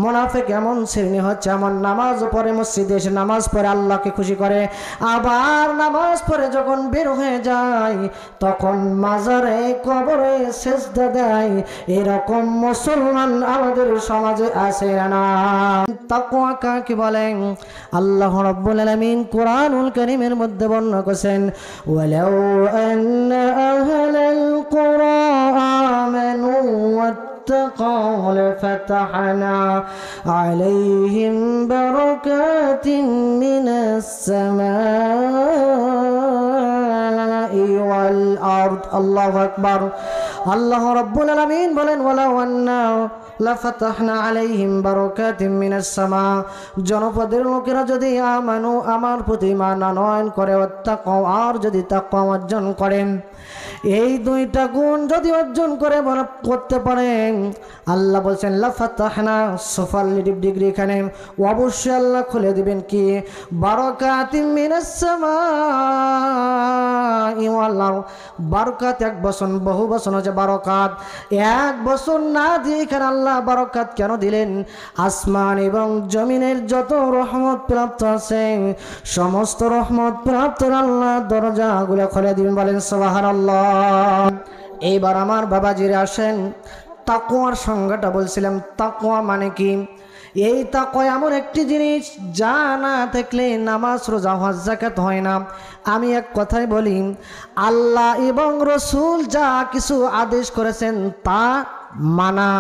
মুনাফিক এমন শ্রেণী হচ্ছে, এমন নামাজ পড়ে, মসজিদে এসে নামাজ পড়ে আল্লাহকে খুশি করে, আবার নামাজ পড়ে যখন বের হয়ে যায় তখন মাজারে কবরে সেজদা দেয়। এরকম মুসলমান আমাদের সমাজে আছে না? তাকওয়া কাকে বলেন? আল্লাহ রাব্বুল আলামিন কোরআনুল কারীমের মধ্যে বর্ণনা করেছেন, ওয়ালাউ আন্না আহলাল কুরা আমানু واتقوا لفتحنا عليهم بركات من السماء والأرض الله أكبر আল্লাহ রাব্বুল আলামিন বলেন, ওয়ালাউ আন্না লাফাতাহনা আলাইহিম বারাকাতিম মিনাস সামা, জনপদের লোকেরা যদি আমানু আমার প্রতি ঈমান আনয়ন করে, ওয়াত্তাকাও আর যদি তাকওয়া অর্জন করেন, এই দুইটা গুণ যদি অর্জন করে করতে পারেন, আল্লাহ বলছেন লাফাতাহনা সুপারলেটিভ ডিগ্রি এখানে, অবশ্যই আল্লাহ খুলে দিবেন কি বারাকাতিম মিনাস সামা ওয়াল আরদ। বারাকাত এক বচন, বহু বচন হচ্ছে বারাকাত। এক বচন না দিয়ে এখানে আল্লাহ বারাকাত কেন দিলেন? আসমান এবং জমিনের যত রহমত প্রাপ্ত আছে সমস্ত রহমত প্রাপ্ত আল্লাহ দরজাগুলো খুলে দিবেন। বলেন সুবহানাল্লাহ। এইবার আমার বাবাজিরা আসেন, তাকওয়ার সংজ্ঞাটা বলছিলাম। তাকওয়া মানে কি? এই তাকওয়া এমন একটি জিনিস যা না থাকলে নামাজ, রোজা, হজ, যাকাত হয় না। আমি এক কথাই বলি, আল্লাহ এবং রসুল যা কিছু আদেশ করেছেন তা মানা,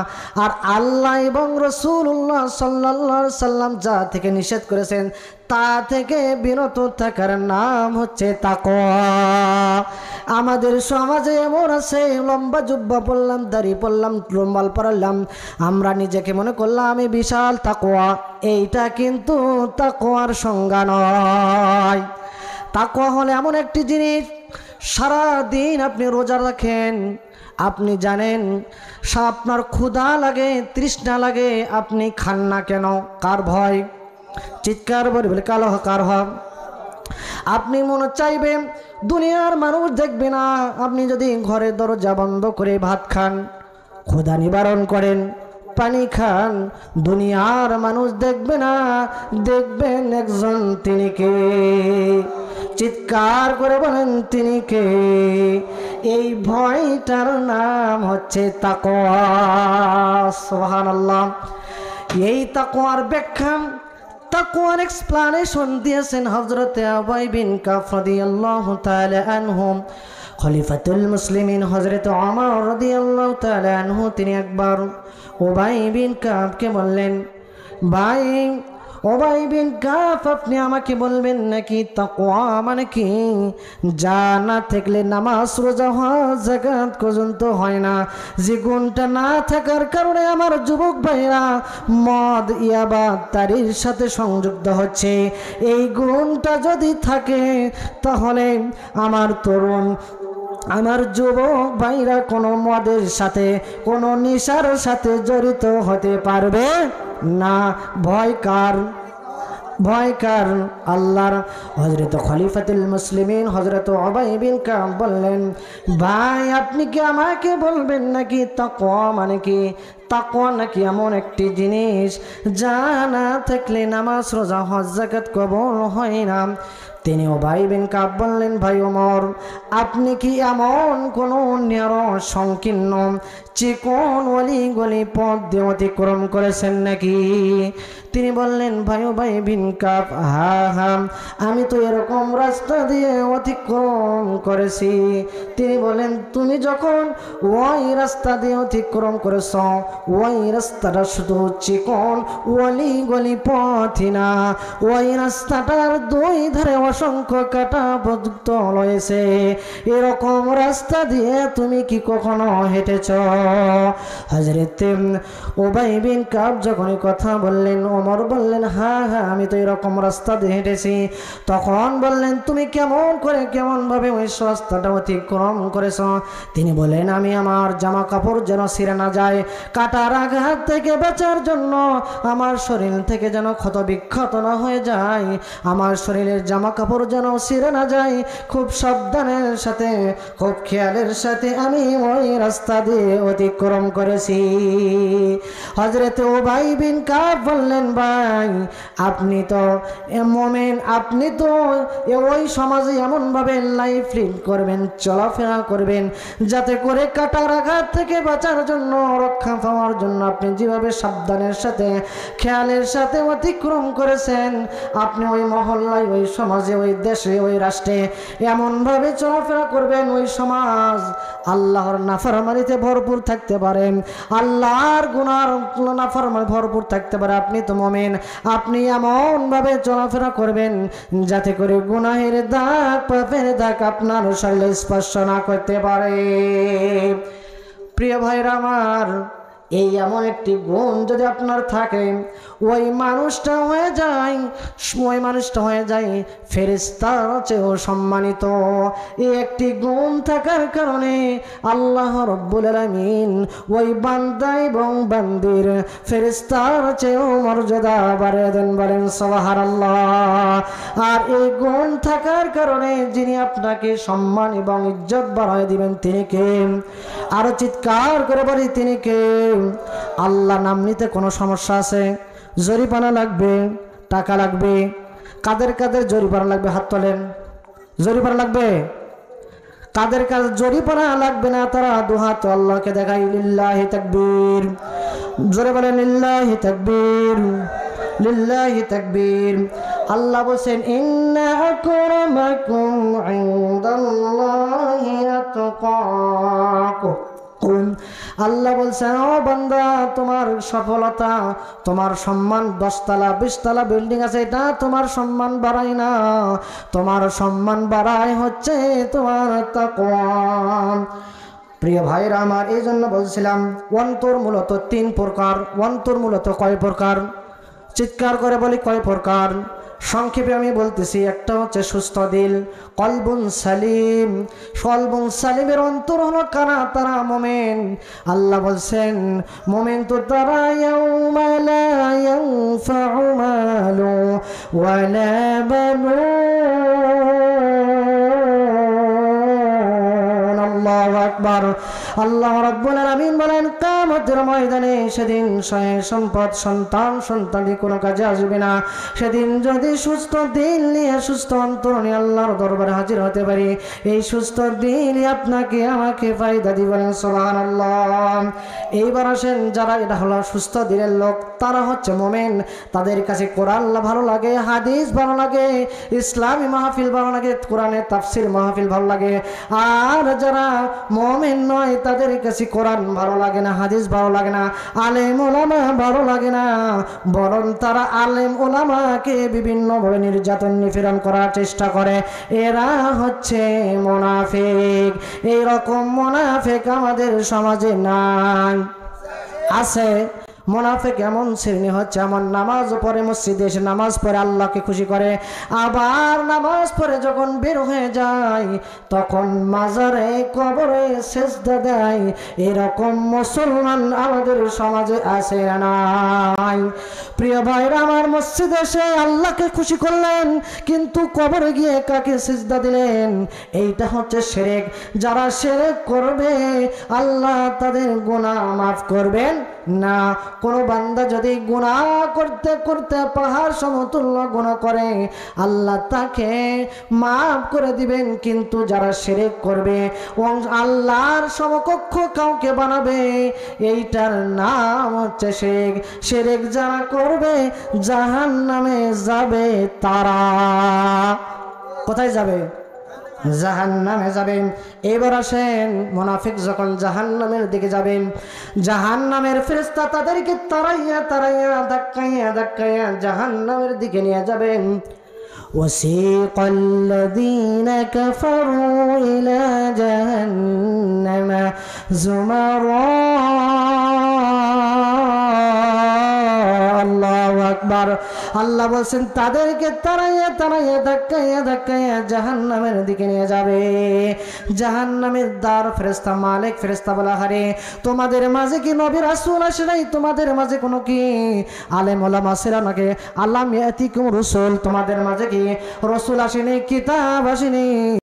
আর আল্লাহ এবং রাসূলুল্লাহ সাল্লাল্লাহু আলাইহি সাল্লাম যা থেকে নিষেধ করেছেন তা থেকে বিরত থাকার নাম হচ্ছে তাকওয়া। আমাদের সমাজে এমন আছে, লম্বা জুব্বা পরলাম, দাড়ি পরলাম, রুমাল পরলাম, আমরা নিজেকে মনে করলাম আমি বিশাল তাকওয়া। এইটা কিন্তু তাকওয়ার সংজ্ঞা নয়। তাকওয়া হলে এমন একটি জিনিস, সারা দিন আপনি রোজা রাখেন, আপনি জানেন আপনার ক্ষুধা লাগে, তৃষ্ণা লাগে, আপনি খান না কেন? কার ভয়? চিৎকার করে বলে কালো কার হয়? আপনি মনে চাইবেন দুনিয়ার মানুষ দেখবে না, আপনি যদি ঘরের দরজা বন্ধ করে ভাত খান, ক্ষুধা নিবারণ করেন, পানি খান, দুনিয়ার মানুষ দেখবে না, দেখবেন একজন, তিনি কে? চিৎকার করে বলেন তিনি কে? এই ভয়টার নাম হচ্ছে তাকওয়া। সুবহানাল্লাহ। এই তাকওয়ার ব্যাখ্যা, তাকওয়ার এক্সপ্লানেশন দিয়েছেন হযরতে উবাই বিন কাব রাদিয়াল্লাহু তাআলা আনহু। খলিফাতুল মুসলিমিন হযরত ওমর রাদিয়াল্লাহু তাআলা আনহু তিনি একবার উবাই বিন কাবকে বললেন, ভাই উবাই বিন কাব, আপনি আমাকে বলবেন নাকি তাকওয়া মানে কি? যা না থাকলে নামাজ, রোজা, হজ, যাকাত পর্যন্ত হয় না, যে গুণটা না থাকার কারণে আমার যুবক ভাইরা মদ, ইয়াবা, তারির সাথে সংযুক্ত হচ্ছে, এই গুণটা যদি থাকে তাহলে আমার তরুণ, আমার যুবক ভাইরা কোনো মদের সাথে, কোনো নেশার সাথে জড়িত হতে পারবে না। ভয় কার? ভয় কার? আল্লাহর। হযরত খলিফাতুল মুসলিমিন হযরত উবাই বিন কাব বললেন, ভাই আপনি কি আমাকে বলবেন নাকি তাকওয়া মানে কি? তাকওয়া নাকি এমন একটি জিনিস যা না থাকলে নামাজ, রোজা, হজ, যাকাত কবুল হয় না। তিনি উবাই বিন কাব বললেন, ভাই ওমর, আপনি কি এমন কোনো সংকীর্ণ চিকন অলি গলি পথ দিয়ে অতিক্রম করেছেন নাকি? তিনি বললেন, ভাই উবাই বিন কাব, হ্যাঁ হ্যাঁ, আমি তো এরকম রাস্তা দিয়ে অতিক্রম করেছি। তিনি বলেন, তুমি যখন ওই রাস্তা দিয়ে অতিক্রম করেছ, ওই রাস্তাটা শুধু চিকন অলি গলি পথই না, ওই রাস্তাটার দুই ধারে অসংখ্য কাটা প্রযুক্ত রয়েছে। এরকম রাস্তা দিয়ে তুমি কি কখনো হেঁটেছ? হযরত উবাই বিন কাব যখন কথা বললেন, ওমর বললেন, হ্যাঁ হ্যাঁ, আমি তো এরকম রাস্তা দিয়ে হেঁটেছি। তখন বললেন, তুমি কেমন করে, কেমন ভাবে ওই রাস্তাটা অতিক্রম করেছ? তিনি বলেন, আমি আমার জামা কাপড় যেন ছিঁড়ে না যায়, কাটার আঘাত থেকে বাঁচার জন্য, আমার শরীর থেকে যেন ক্ষত বিক্ষত না হয়ে যায়, আমার শরীরের জামা কাপড় যেন ছিঁড়ে না যায়, খুব সাবধানের সাথে খুব খেয়ালের সাথে আমি ওই রাস্তা দিয়ে অতিক্রম করেছি। হযরত উবাই বিন কাব বললেন, ভাই আপনি তো মুমিন, আপনি তো ওই সমাজে এমনভাবে লাইফ লিড করবেন, চলাফেরা করবেন, যাতে করে কাটার আঘাত থেকে বাঁচার জন্য, রক্ষা পাওয়ার জন্য আপনি যেভাবে সাবধানের সাথে খেয়ালের সাথে অতিক্রম করেছেন, আপনি ওই মহল্লায়, ওই সমাজে, ওই দেশে, ওই রাষ্ট্রে এমনভাবে চলাফেরা করবেন ওই সমাজ আল্লাহর নাফরমানিতে ভরপুর থাকতে পারে, আল্লাহর গুনার নাফরমানি ভরপুর থাকতে পারে। আপনি তো মুমিন, আপনি এমনভাবে চলাফেরা করবেন যাতে করে গুনাহের দাগ, পাপের দাগ আপনার শরীরে স্পর্শ না করতে পারে। প্রিয় ভাইরা আমার, এই এমন একটি গুণ যদি আপনার থাকে, ওই মানুষটা হয়ে যায় ফেরেশতার চেয়েও সম্মানিত। এই একটি গুণ থাকার কারণে আল্লাহ রব্বুল আলামিন ওই বান্দা এবং বান্দির ফেরেশতার চেয়েও মর্যাদা বাড়িয়ে দেন, বলেন সুবহানাল্লাহ। আর এই গুণ থাকার কারণে যিনি আপনাকে সম্মান এবং ইজ্জত বাড়ায় দিবেন তিনি কে? আরো চিৎকার করে বলি, তিনি কে? আল্লাহ নাম নিতে কোনো সমস্যা আছে? জরিমানা লাগবে, টাকা লাগবে? কাদের কাদের জরিমানা লাগবে? হাত তোলেন। জরিমানা লাগবে? কাদের কাদের জরিমানা লাগবে না? তারা দুহাত আল্লাহকে দেখাই, লিল্লাহি তাকবীর। জোরে বলেন লিল্লাহি তাকবীর, লিল্লাহি তাকবীর। আল্লাহ বলেন, ইন্না আকরামাকুম ইনদাল্লাহি আতকাকুম। আল্লাহ বলছেন, ও বান্দা, তোমার সফলতা, তোমার সম্মান 10 তলা 20 তলা বিল্ডিং আছে, এটা তোমার সম্মান বাড়ায় না, তোমার সম্মান বাড়ায় হচ্ছে তোমার তাকওয়া। প্রিয় ভাইরা আমার, এই জন্য বলছিলাম অন্তর মূলত 3 প্রকার। অন্তর মূলত কয় প্রকার? চিৎকার করে বলি, কয় প্রকার? সংক্ষেপে আমি বলতেছি, একটা হচ্ছে সুস্থ দিল, কলবুন সালিম। কলবুন সালিমের অন্তর হলো কারা? তারা মুমিন। আল্লাহ বলছেন, মুমিন তো তারা ইয়াউমা লা ইয়ানফাউ মালু ওয়ালা বানুন। আল্লাহু আকবার। আল্লাহ রাব্বুল আলামিন বলেন, কিয়ামতের ময়দানে সেদিন সম্পদ, সন্তানি কোনো কাজে আসবে না। সেদিন যদি সুস্থ দিল নিয়ে, সুস্থ অন্তর নিয়ে আল্লাহর দরবারে হাজির হতে পারি, এই সুস্থ দিল আপনাকে আমাকে ফায়দা দিবেন। সুবহানাল্লাহ। এইবার আসেন, যারা এটা হলো সুস্থ দিলের লোক, তারা হচ্ছে মুমিন। তাদের কাছে কোরআন ভালো লাগে, হাদিস ভালো লাগে, ইসলামী মাহফিল ভালো লাগে, কোরআনের তাফসীর মাহফিল ভালো লাগে। আর যারা মুমিন নয়, তাদের কাছে কোরআন ভালো লাগে না, হাদিস ভালো লাগে না, আলেম ওলামা ভালো লাগে না, বরং তারা আলেম ওলামাকে বিভিন্নভাবে নির্যাতন নিপীড়ন করার চেষ্টা করে। এরা হচ্ছে মুনাফিক। এইরকম মুনাফিক আমাদের সমাজে নাই, আছে। মুনাফিক এমন শ্রেণী হচ্ছে, এমন নামাজ পড়ে, মসজিদে এসে নামাজ পড়ে আল্লাহকে খুশি করে, আবার নামাজ পড়ে যখন বের হয়ে যায় তখন মাজারে, কবরে সেজদা দেয়। এরকম মুসলমান আমাদের সমাজে আছে না নাই? প্রিয় ভাইরা আমার, মসজিদে এসে আল্লাহকে খুশি করলেন, কিন্তু কবরে গিয়ে কাকে সেজদা দিলেন? এইটা হচ্ছে শিরক। যারা শিরক করবে আল্লাহ তাদের গুনাহ মাফ করবেন না। কোনো বান্দা যদি গুনাহ করতে করতে পাহাড় সমতুল্য গুনাহ করে, আল্লাহ তাকে মাফ করে দিবেন। কিন্তু যারা শিরক করবে, আল্লাহর সমকক্ষ কাউকে বানাবে, এইটার নাম হচ্ছে শিরক। শিরক যারা করবে জাহান্নামে যাবে। তারা কোথায় যাবে? জাহান্নামে যাবেন। এবার আসেন, মুনাফিক যখন জাহান্নামের দিকে যাবেন, জাহান্নামের ফেরেশতা তাদেরকে তাড়াইয়া তাড়াইয়া, ধাক্কাইয়া ধাক্কাইয়া জাহান্নামের দিকে নিয়ে যাবেন। وسيق الذين كفروا إلى جهنم زمرا। الله আকবার। আল্লাহ বলছেন তাদেরকে তাড়াইয়া তাড়াইয়া ধাক্কাইয়া ধাক্কাইয়া জাহান্নামের দিকে নিয়ে যাবে। জাহান্নামের দ্বার ফেরেশতা মালিক ফেরেশতা বলা, হারে তোমাদের মাঝে কি নবী রাসূল আসে নাই? তোমাদের মাঝে কোনো কি আলেম ওলামা ছিল নাকি? আল্লাম ইয়াতিকুম রাসূল, তোমাদের মাঝে কি রাসূল আসেনি, কিতাব আসেনি?